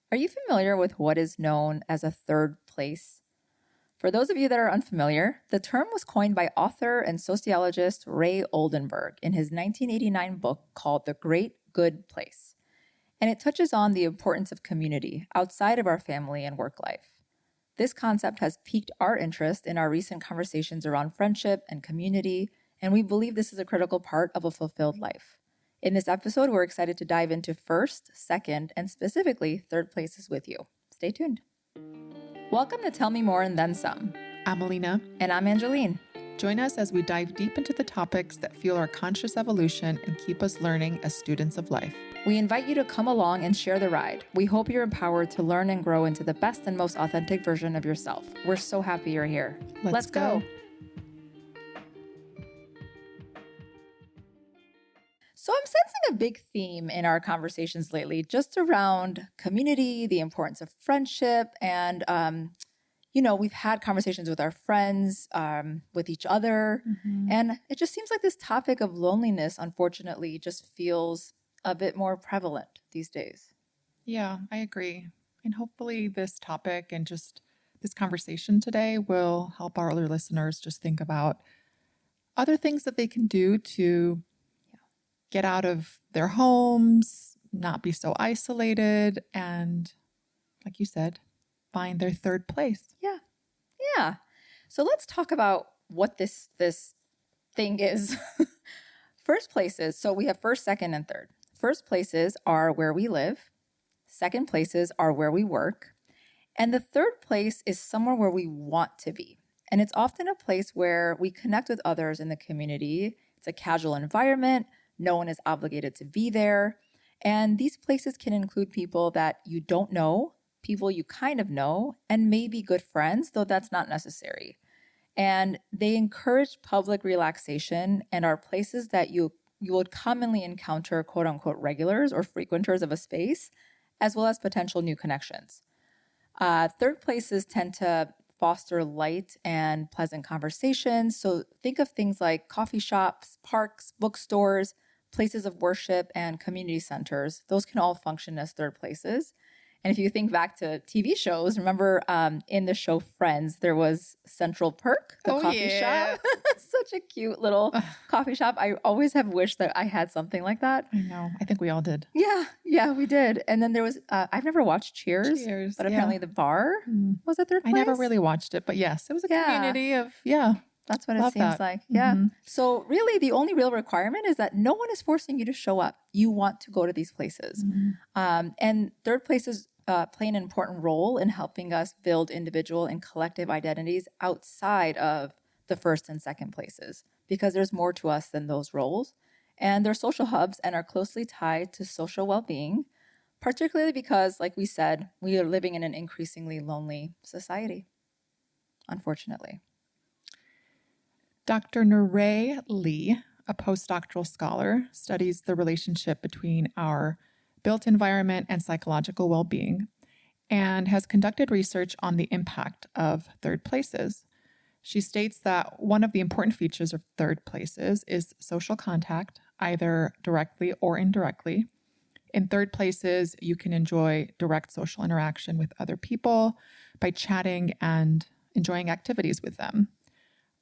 Are you familiar with what is known as a third place? For those of you that are unfamiliar, the term was coined by author and sociologist Ray Oldenburg in his 1989 book called The Great Good Place. And it touches on the importance of community outside of our family and work life. This concept has piqued our interest in our recent conversations around friendship and community, and we believe this is a critical part of a fulfilled life. In this episode, we're excited to dive into first, second, and specifically third places with you. Stay tuned. Welcome to Tell Me More and Then Some. I'm Alina. And I'm Angeline. Join us as we dive deep into the topics that fuel our conscious evolution and keep us learning as students of life. We invite you to come along and share the ride. We hope you're empowered to learn and grow into the best and most authentic version of yourself. We're so happy you're here. Let's go. So I'm sensing a big theme in our conversations lately, just around community, the importance of friendship, and, we've had conversations with our friends, with each other, and it just seems like this topic of loneliness, unfortunately, just feels a bit more prevalent these days. Yeah, I agree. And hopefully this topic and just this conversation today will help our other listeners just think about other things that they can do to get out of their homes, not be so isolated, and like you said, find their third place. Yeah. So let's talk about what this thing is. First places. So we have first, second, and third. First places are where we live. Second places are where we work. And the third place is somewhere where we want to be. And it's often a place where we connect with others in the community. It's a casual environment. No one is obligated to be there. And these places can include people that you don't know, people you kind of know, and maybe good friends, though that's not necessary. And they encourage public relaxation and are places that you would commonly encounter quote unquote regulars or frequenters of a space, as well as potential new connections. Third places tend to foster light and pleasant conversations. So think of things like coffee shops, parks, bookstores, places of worship, and community centers. Those can all function as third places. And if you think back to TV shows, remember in the show Friends, there was Central Perk, the coffee shop. Such a cute little coffee shop. I always have wished that I had something like that. I know. I think we all did. Yeah, we did. And then there was, I've never watched Cheers, but apparently the bar was a third place. I never really watched it, but yes, it was a community of, That's what it seems like. Yeah. So really the only real requirement is that no one is forcing you to show up. You want to go to these places. And third places play an important role in helping us build individual and collective identities outside of the first and second places, because there's more to us than those roles. And they're social hubs and are closely tied to social well-being, particularly because, like we said, we are living in an increasingly lonely society, unfortunately. Dr. Ray Lee, a postdoctoral scholar, studies the relationship between our built environment and psychological well-being, and has conducted research on the impact of third places. She states that one of the important features of third places is social contact, either directly or indirectly. In third places, you can enjoy direct social interaction with other people by chatting and enjoying activities with them.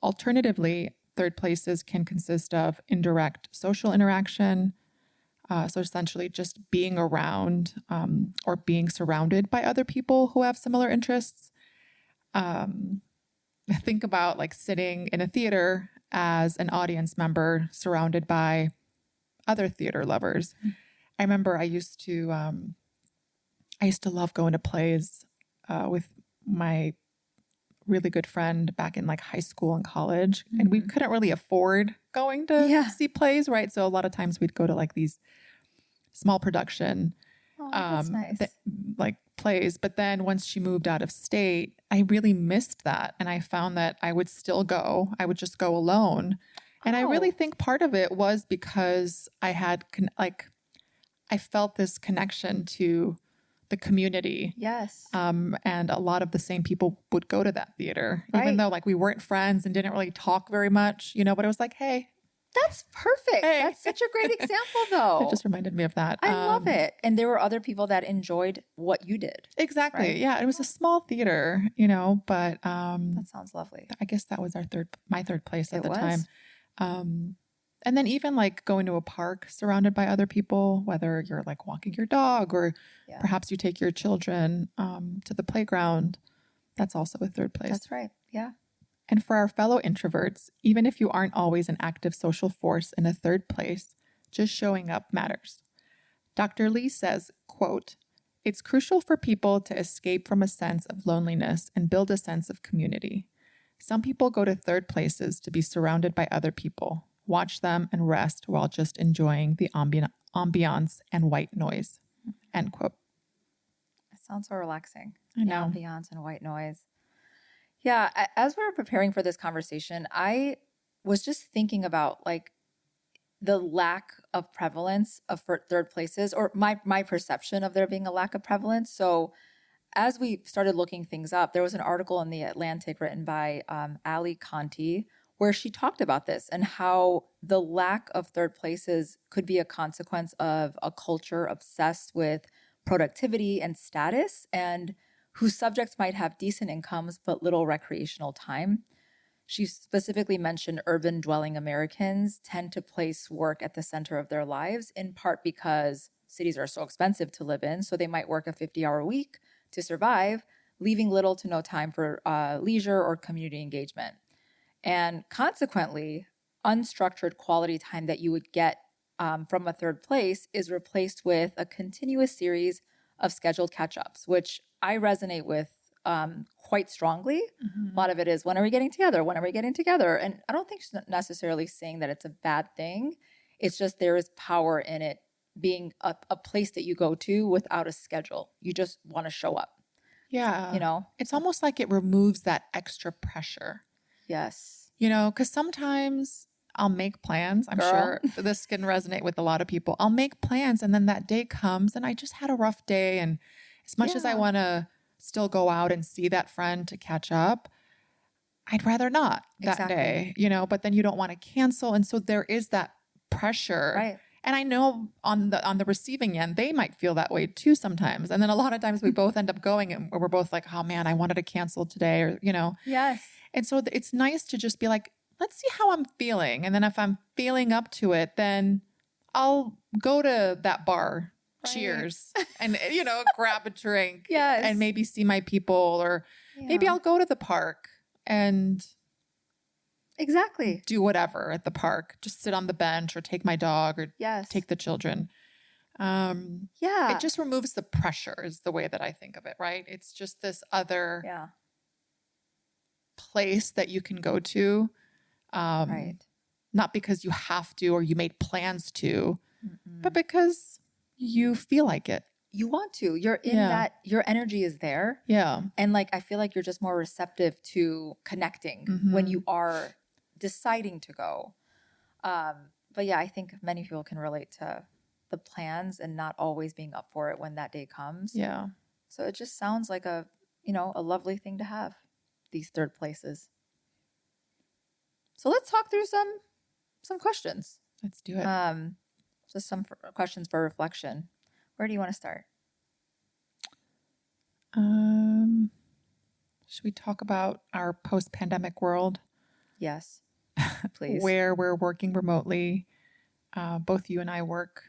Alternatively, third places can consist of indirect social interaction, so essentially just being around or being surrounded by other people who have similar interests. Think about like sitting in a theater as an audience member surrounded by other theater lovers. I remember I used to love going to plays with my really good friend back in like high school and college. And we couldn't really afford going to see plays, right? So a lot of times we'd go to like these small production that's nice. like plays. But then once she moved out of state, I really missed that. And I found that I would still go. I would just go alone. And I really think part of it was because I had I felt this connection to the community. Yes. And a lot of the same people would go to that theater, even though like we weren't friends and didn't really talk very much, but it was like, hey, That's perfect. Hey. That's such a great example, though. It just reminded me of that. I love it. And there were other people that enjoyed what you did. Exactly. Right? Yeah. It was a small theater, but That sounds lovely. I guess that was my third place at It the was. time. And then even like going to a park surrounded by other people, whether you're like walking your dog or Yeah. perhaps you take your children to the playground, that's also a third place. That's right. Yeah. And for our fellow introverts, even if you aren't always an active social force in a third place, just showing up matters. Dr. Lee says, quote, "It's crucial for people to escape from a sense of loneliness and build a sense of community. Some people go to third places to be surrounded by other people, watch them and rest while just enjoying the ambiance and white noise." End quote. It sounds so relaxing. I know. The ambiance and white noise. Yeah. As we were preparing for this conversation, I was just thinking about like the lack of prevalence of third places, or my perception of there being a lack of prevalence. So as we started looking things up, there was an article in The Atlantic written by Ali Conti where she talked about this and how the lack of third places could be a consequence of a culture obsessed with productivity and status, and whose subjects might have decent incomes but little recreational time. She specifically mentioned urban dwelling Americans tend to place work at the center of their lives, in part because cities are so expensive to live in. So they might work a 50-hour week to survive, leaving little to no time for leisure or community engagement. And consequently, unstructured quality time that you would get from a third place is replaced with a continuous series of scheduled catch-ups, which I resonate with quite strongly. Mm-hmm. A lot of it is, when are we getting together? When are we getting together? And I don't think she's necessarily saying that it's a bad thing. It's just there is power in it being a place that you go to without a schedule. You just want to show up. Yeah. It's almost like it removes that extra pressure. Yes. Because sometimes I'll make plans. I'm sure this can resonate with a lot of people. I'll make plans and then that day comes and I just had a rough day. And as much as I want to still go out and see that friend to catch up, I'd rather not that day, but then you don't want to cancel. And so there is that pressure. Right. And I know on the receiving end, they might feel that way too sometimes. And then a lot of times we both end up going and we're both like, oh man, I wanted to cancel today, or. Yes. And so it's nice to just be like, let's see how I'm feeling. And then if I'm feeling up to it, then I'll go to that bar. Right. Cheers. And, grab a drink. Yes. And maybe see my people, or maybe I'll go to the park and exactly do whatever at the park. Just sit on the bench or take my dog or take the children. It just removes the pressure is the way that I think of it, right? It's just this other place that you can go to. Right. Not because you have to or you made plans to, but because you feel like it. You want to. You're in that, your energy is there. Yeah. And I feel like you're just more receptive to connecting when you are deciding to go. But yeah, I think many people can relate to the plans and not always being up for it when that day comes. Yeah. So it just sounds like a lovely thing to have, these third places. So let's talk through some questions. Let's do it. Just some questions for reflection. Where do you want to start? Should we talk about our post-pandemic world? Yes, please. Where we're working remotely. Both you and I work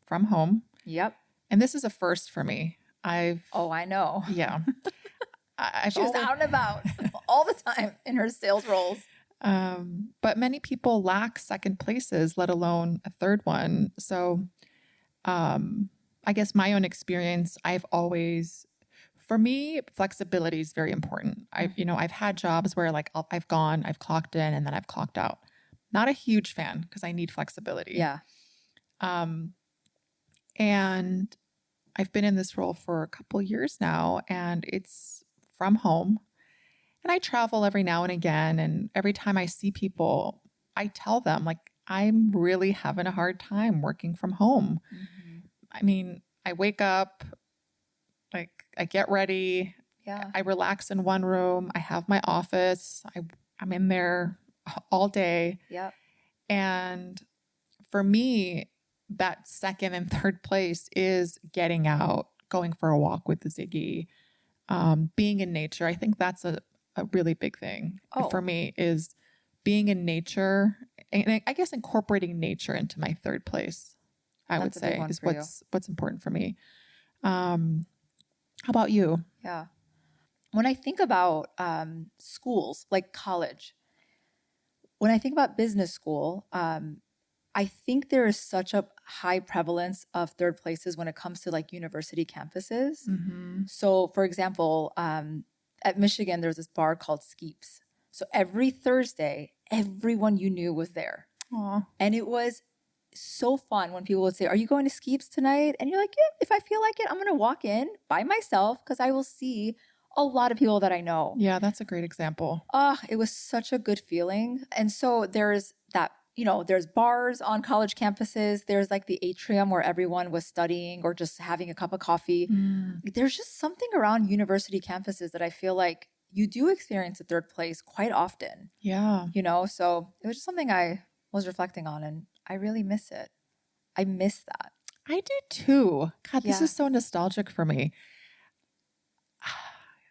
from home. Yep. And this is a first for me. I know. Yeah. She was out and about all the time in her sales roles. But many people lack second places, let alone a third one. So I guess my own experience, for me, flexibility is very important. I've had jobs where I've clocked in and then I've clocked out. Not a huge fan because I need flexibility. Yeah. And I've been in this role for a couple years now, and it's from home. And I travel every now and again. And every time I see people, I tell them, I'm really having a hard time working from home. Mm-hmm. I mean, I wake up, I get ready. Yeah. I relax in one room. I have my office. I'm in there all day. Yep. And for me, that second and third place is getting out, going for a walk with Ziggy, being in nature. I think that's a really big thing for Oh, me, is being in nature, and I guess incorporating nature into my third place, I would that's a big say, one is for you. what's important for me. How about you? Yeah. When I think about schools, like college, when I think about business school, I think there is such a high prevalence of third places when it comes to like university campuses. Mm-hmm. So, for example, at Michigan, there's this bar called Skeeps. So every Thursday, everyone you knew was there. Aw. And it was so fun when people would say, "Are you going to Skeeps tonight?" And you're like, "Yeah, if I feel like it, I'm going to walk in by myself because I will see a lot of people that I know." Yeah, that's a great example. Ah, it was such a good feeling. And so there's that, there's bars on college campuses. There's like the atrium where everyone was studying or just having a cup of coffee. Mm, There's just something around university campuses that I feel like you do experience a third place quite often, yeah. So it was just something I was reflecting on and I really miss it. I miss that. I do too. God, this Yeah. is so nostalgic for me.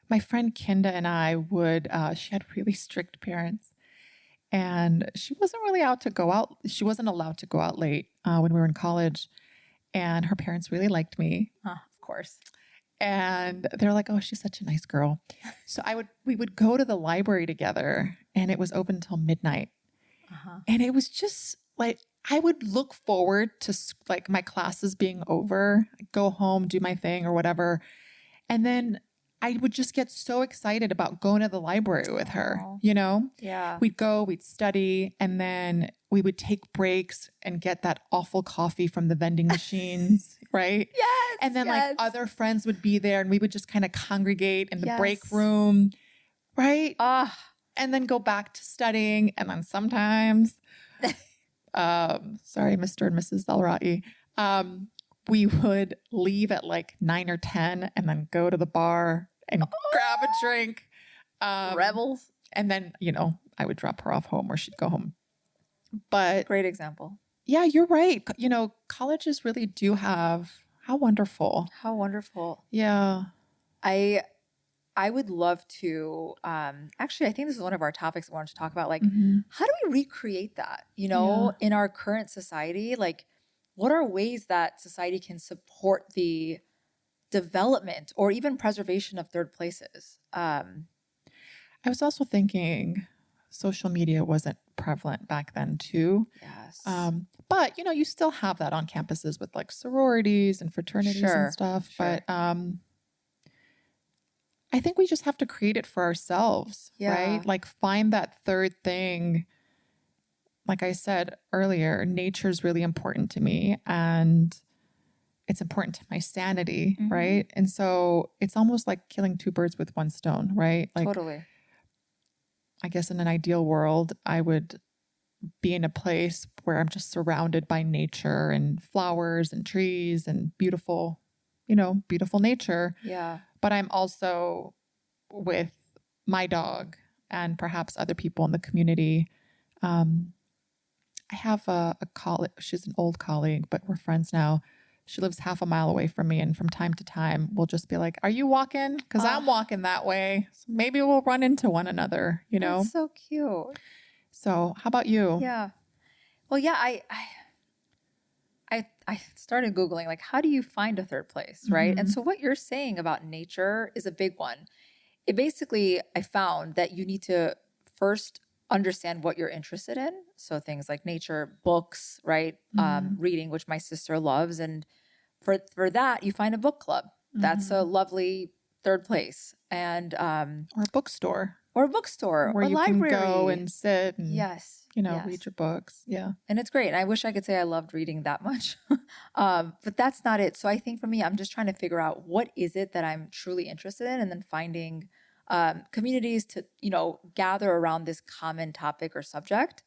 My friend Kinda and I would, she had really strict parents, and she wasn't really out to go out. She wasn't allowed to go out late when we were in college. And her parents really liked me. Of course. And they're like, oh, she's such a nice girl. So we would go to the library together, and it was open until midnight. Uh-huh. And it was just like, I would look forward to like my classes being over, go home, do my thing or whatever. And then I would just get so excited about going to the library with her, Oh, yeah. We'd go, we'd study, and then we would take breaks and get that awful coffee from the vending machines, right? Yes. And then like other friends would be there, and we would just kind of congregate in the break Yes. room, right? Ah, And then go back to studying. And then sometimes, sorry, Mr. and Mrs. Zalrai, we would leave at like 9 or 10 and then go to the bar and grab a drink. rebels. And then, I would drop her off home or she'd go home. But Great example. yeah, you're right. Colleges really do have, how wonderful. How wonderful. Yeah. I would love to actually I think this is one of our topics I wanted to talk about, like Mhm. how do we recreate that, Yeah. in our current society? Like what are ways that society can support the development or even preservation of third places? I was also thinking social media wasn't prevalent back then too. Yes. But you still have that on campuses with like sororities and fraternities Sure, and stuff. sure. But I think we just have to create it for ourselves, Yeah. right? Like find that third thing. Like I said earlier, nature is really important to me, and it's important to my sanity, Mhm. right? And so it's almost like killing two birds with one stone, right? Like Totally. I guess in an ideal world, I would be in a place where I'm just surrounded by nature and flowers and trees and beautiful, beautiful nature. Yeah. But I'm also with my dog and perhaps other people in the community. I have a colleague, she's an old colleague, but we're friends now. She lives half a mile away from me. And from time to time, we'll just be like, are you walking? Because I'm walking that way. So maybe we'll run into one another, That's so cute. So how about you? Yeah. Well, yeah, I started Googling, like, how do you find a third place, right? And Mhm. so what you're saying about nature is a big one. It basically, I found that you need to first understand what you're interested in. So things like nature, books, right? Mhm. Reading, which my sister loves. And for that, you find a book club. That's a lovely third place. And Or a bookstore or a bookstore where or you library. can go and sit and, yes. read your books. Yeah. And it's great. I wish I could say I loved reading that much, but that's not it. So I think for me, I'm just trying to figure out what is it that I'm truly interested in, and then finding communities to gather around this common topic or subject.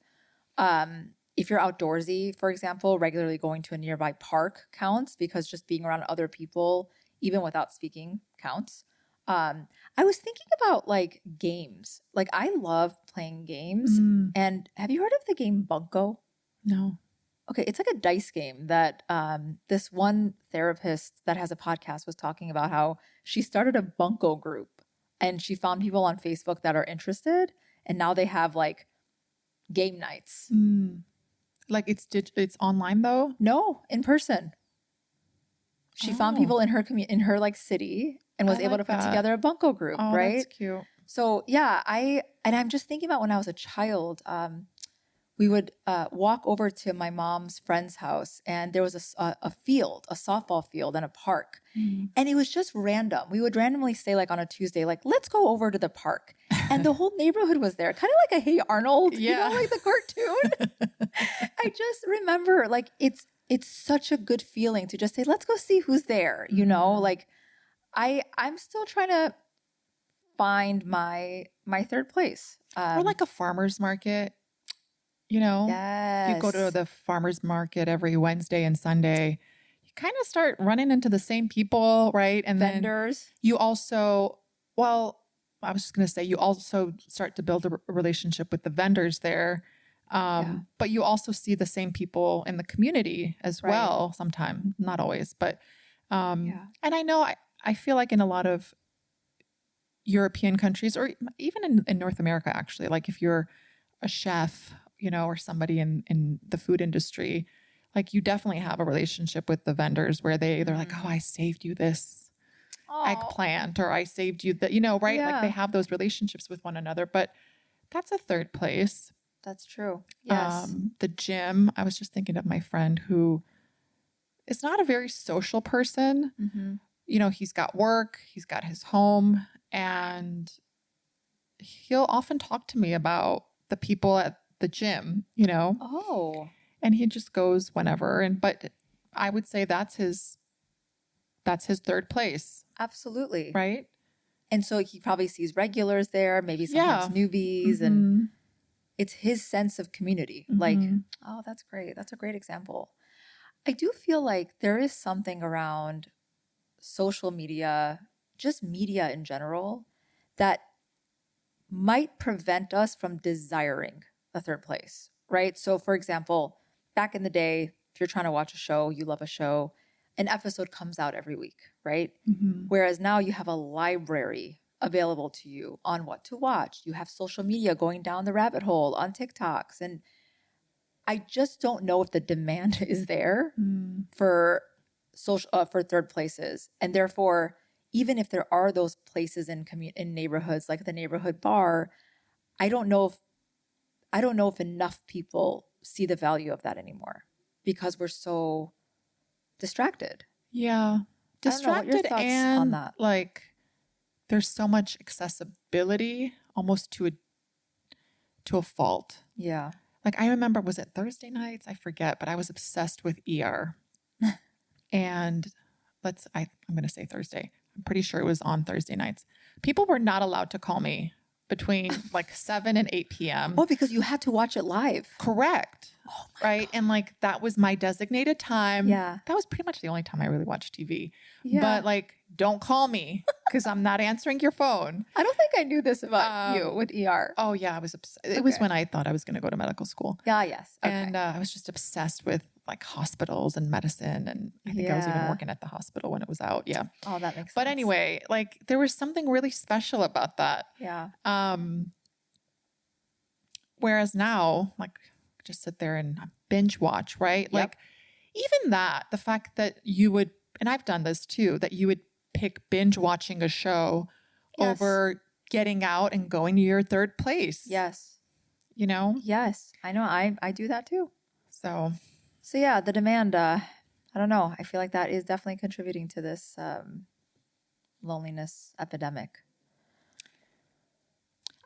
If you're outdoorsy, for example, regularly going to a nearby park counts, because just being around other people, even without speaking, counts. I was thinking about like games. Like I love playing games. Mm. And have you heard of the game Bunko? No. Okay, it's like a dice game that this one therapist that has a podcast was talking about how she started a bunco group and she found people on Facebook that are interested, and now they have like game nights. Like it's online though? No, in person. She found Oh, people in her in her like city and was I able to like put that. together a bunco group, Oh, right? that's cute. So yeah, I'm just thinking about when I was a child. We would walk over to my mom's friend's house, and there was a field, a softball field, and a park, and it was just random. We would randomly say, like on a Tuesday, like let's go over to the park, and the whole neighborhood was there, kind of like a Hey Arnold, Yeah. like the cartoon. I just remember, like it's such a good feeling to just say, let's go see who's there. Like I'm still trying to find my third place. Or like a farmer's market, you know? If you go to Yes. the farmer's market every Wednesday and Sunday, you kind of start running into the same people, right? And then Vendors. you also, well, I was just going to say, you also start to build a relationship with the vendors there. Yeah. But you also see the same people in the community as Right. well, sometimes, not always. But, Yeah. and I know, I feel like in a lot of European countries, or even in North America, actually, like if you're a chef, or somebody in the food industry, like you definitely have a relationship with the vendors where they're like, oh, I saved you this eggplant, or I saved you that, right? Like they Yeah. have those relationships with one another. But that's a third place. That's true. Yes. The gym, I was just thinking of my friend who is not a very social person. Mm-hmm. He's got work, he's got his home, and he'll often talk to me about the people at the gym, Oh, and he just goes whenever. But I would say that's his third place, absolutely. right? And so he probably sees regulars there, maybe sometimes Yeah. newbies, and it's his sense of community. Like, oh, that's great. That's a great example. I do feel like there is something around social media, just media in general, that might prevent us from desiring a third place, right? So, for example, back in the day, if you're trying to watch a show, you love a show, an episode comes out every week, right? Whereas now you have a library available to you on what to watch. You have social media going down the rabbit hole on TikToks. And I just don't know if the demand is there for for third places. And therefore, even if there are those places in neighborhoods like the neighborhood bar, I don't know if enough people see the value of that anymore because we're so distracted. Yeah. I don't know what your Distracted, thoughts and on that. like there's so much accessibility almost to a fault. Yeah. Like I remember, was it Thursday nights? I forget, but I was obsessed with ER. And I'm going to say Thursday. I'm pretty sure it was on Thursday nights. People were not allowed to call me between like 7 and 8 p.m. Oh, because you had to watch it live. Correct. Oh right. And like that was my designated time. Yeah. That was pretty much the only time I really watched TV. Yeah. But like, don't call me because I'm not answering your phone. I don't think I knew this about you with ER. Oh, yeah. I was obsessed. It was when I thought I was going to go to medical school. Yeah, yes. Okay. And I was just obsessed with like hospitals and medicine. And I think I was even Yeah. working at the hospital when it was out. Yeah. Oh, that makes sense. But anyway, like there was something really special about that. Yeah. Whereas now, like just sit there and binge watch, right? Yep. Like even that, the fact that you would, and I've done this too, that you would pick binge watching a show Yes. over getting out and going to your third place. Yes. Yes. I know. I do that too. So yeah, the demand, I don't know. I feel like that is definitely contributing to this loneliness epidemic.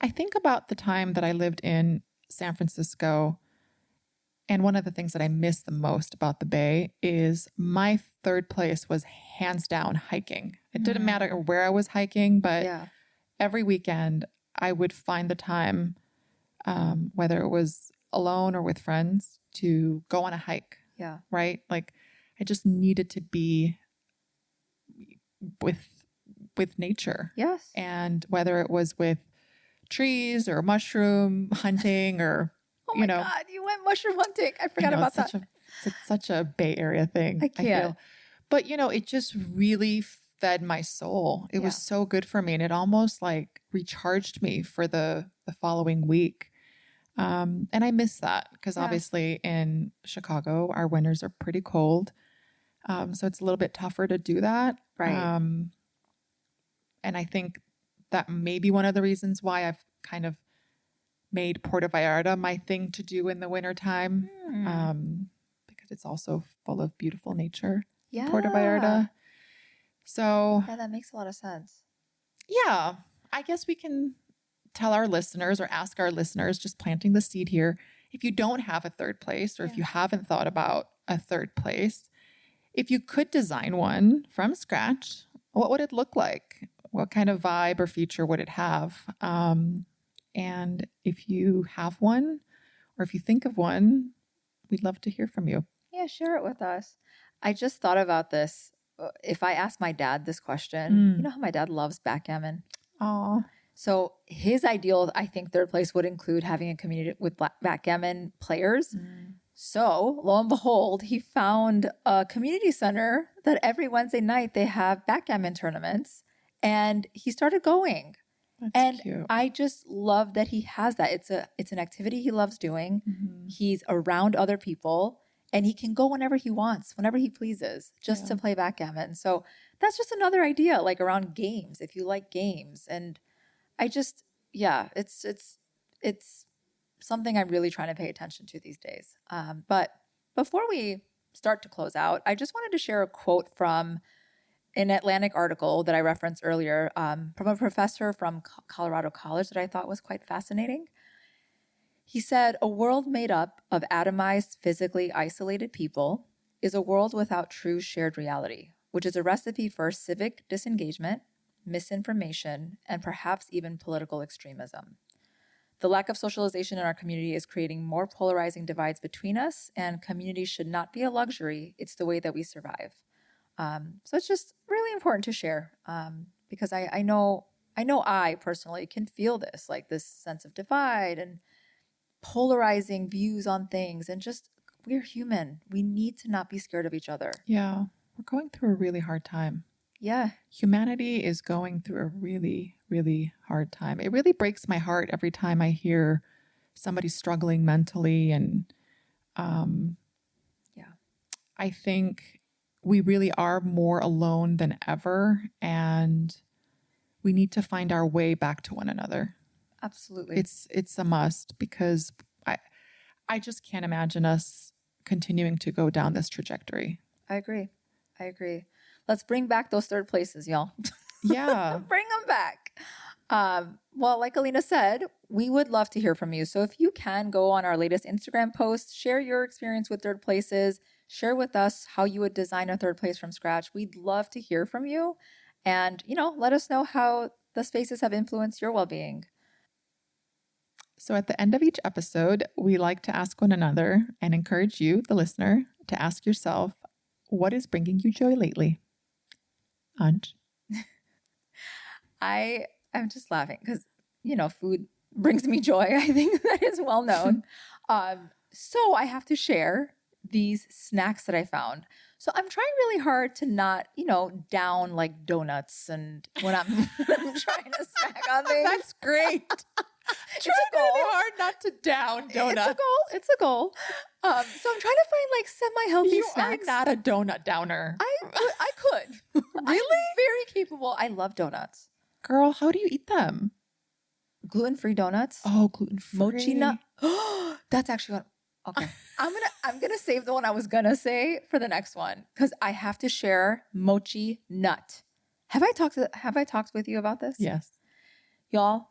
I think about the time that I lived in San Francisco, and one of the things that I miss the most about the Bay is my third place was hands down hiking. It didn't matter where I was hiking, but Yeah. every weekend I would find the time, whether it was alone or with friends, to go on a hike. Yeah. Right? Like I just needed to be with nature. Yes. And whether it was with trees or mushroom hunting or Oh my God, you went mushroom hunting. I forgot about that. It's such a Bay Area thing. I can't. feel. But, it just really fed my soul. It was so good for me. And it almost like recharged me for the following week. And I miss that because obviously in Chicago, our winters are pretty cold. So it's a little bit tougher to do that. Right. And I think that may be one of the reasons why I've kind of made Puerto Vallarta my thing to do in the wintertime. Because it's also full of beautiful nature. Yeah. Puerto Vallarta. So yeah, that makes a lot of sense. Yeah, I guess we can tell our listeners or ask our listeners, just planting the seed here, if you don't have a third place or if you haven't thought about a third place, if you could design one from scratch, what would it look like? What kind of vibe or feature would it have? And if you have one or if you think of one, we'd love to hear from you. Yeah, share it with us. I just thought about this. If I ask my dad this question, you know how my dad loves backgammon? Aw. So his ideal, I think, third place would include having a community with backgammon players. So lo and behold, he found a community center that every Wednesday night they have backgammon tournaments, and he started going. That's cute. I just love that he has that. It's an activity he loves doing. He's around other people. And he can go whenever he wants, whenever he pleases, just to play backgammon. So that's just another idea, like around games, if you like games. And I just, it's something I'm really trying to pay attention to these days. But before we start to close out, I just wanted to share a quote from an Atlantic article that I referenced earlier from a professor from Colorado College that I thought was quite fascinating. He said, "A world made up of atomized, physically isolated people is a world without true shared reality, which is a recipe for civic disengagement, misinformation, and perhaps even political extremism. The lack of socialization in our community is creating more polarizing divides between us, and community should not be a luxury. It's the way that we survive." So it's just really important to share because I know I personally can feel this, like this sense of divide and polarizing views on things, and just we're human. We need to not be scared of each other. Yeah, we're going through a really hard time. Yeah. Humanity is going through a really, really hard time. It really breaks my heart every time I hear somebody struggling mentally. And I think we really are more alone than ever. And we need to find our way back to one another. Absolutely. It's a must because I just can't imagine us continuing to go down this trajectory. I agree. Let's bring back those third places, y'all. Yeah. Bring them back. Well, like Alina said, we would love to hear from you. So if you can go on our latest Instagram post, share your experience with third places, share with us how you would design a third place from scratch. We'd love to hear from you. And, let us know how the spaces have influenced your well-being. So at the end of each episode, we like to ask one another and encourage you, the listener, to ask yourself, what is bringing you joy lately? Anj? I'm just laughing because, food brings me joy. I think that is well known. So I have to share these snacks that I found. So I'm trying really hard to not, down like donuts and when I'm, I'm trying to snack on things. That's great. It's a goal. Really hard not to down donuts. It's a goal. So I'm trying to find like semi-healthy snacks. You are not a donut downer. I could. Really? I'm very capable. I love donuts. Girl, how do you eat them? Gluten-free donuts. Oh, gluten-free. Mochi nut. That's actually what. Okay. I'm gonna save the one I was gonna say for the next one because I have to share mochi nut. Have I talked with you about this? Yes. Y'all,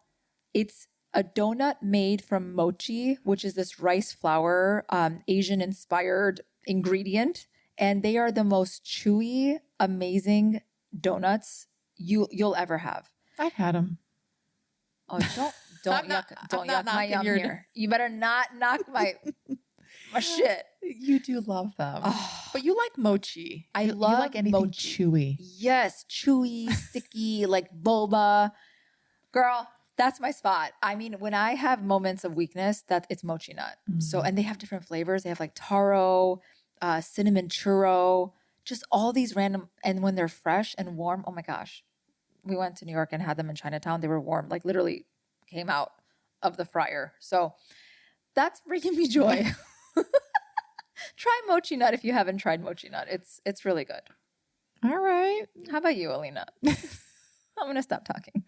it's a donut made from mochi, which is this rice flour, Asian inspired ingredient. And they are the most chewy, amazing donuts you'll ever have. I've had them. Oh, don't yuck my yum here. You better not knock my shit. You do love them. Oh, but you like mochi. You love like anything mochi. Chewy. Yes, chewy, sticky, like boba. Girl, That's my spot. I mean, when I have moments of weakness, it's mochi nut. So, and they have different flavors. They have like taro, cinnamon churro, just all these random. And when they're fresh and warm, oh my gosh. We went to New York and had them in Chinatown. They were warm, like literally came out of the fryer. So that's bringing me joy. Try mochi nut if you haven't tried mochi nut. It's really good. All right. How about you, Alina? I'm going to stop talking.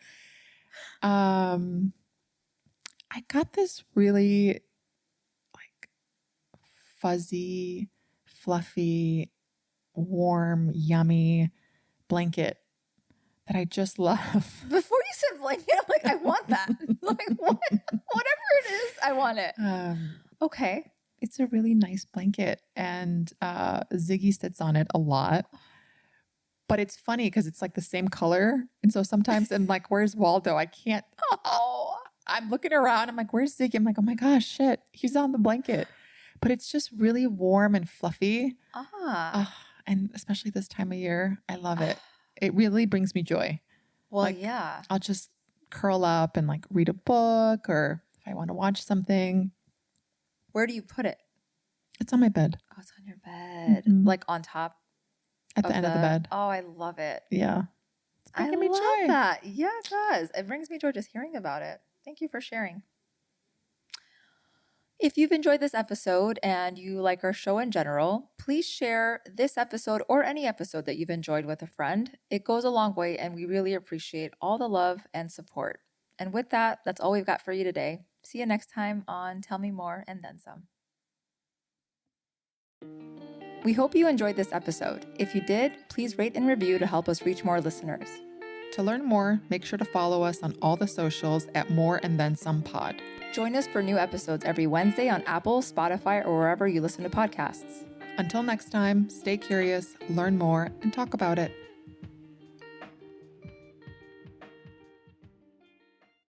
I got this really like fuzzy, fluffy, warm, yummy blanket that I just love. Before you said blanket, I'm like, I want that. Like, what? Whatever it is, I want it. Okay. It's a really nice blanket, and Ziggy sits on it a lot. But it's funny because it's like the same color. And so sometimes I'm like, where's Waldo? I can't. Oh, I'm looking around. I'm like, where's Ziggy? I'm like, oh my gosh, shit. He's on the blanket. But it's just really warm and fluffy. And especially this time of year, I love it. It really brings me joy. Well, like, yeah. I'll just curl up and like read a book, or if I want to watch something. Where do you put it? It's on my bed. Oh, it's on your bed. Mm-hmm. Like on top? At the end of the bed. Oh, I love it. Yeah. It's bringing me love joy. that. Yeah, it does. It brings me joy just hearing about it. Thank you for sharing. If you've enjoyed this episode and you like our show in general, please share this episode or any episode that you've enjoyed with a friend. It goes a long way, and we really appreciate all the love and support. And with that, that's all we've got for you today. See you next time on Tell Me More and Then Some. We hope you enjoyed this episode. If you did, please rate and review to help us reach more listeners. To learn more, make sure to follow us on all the socials at moreandthensomepod. Join us for new episodes every Wednesday on Apple, Spotify, or wherever you listen to podcasts. Until next time, stay curious, learn more, and talk about it.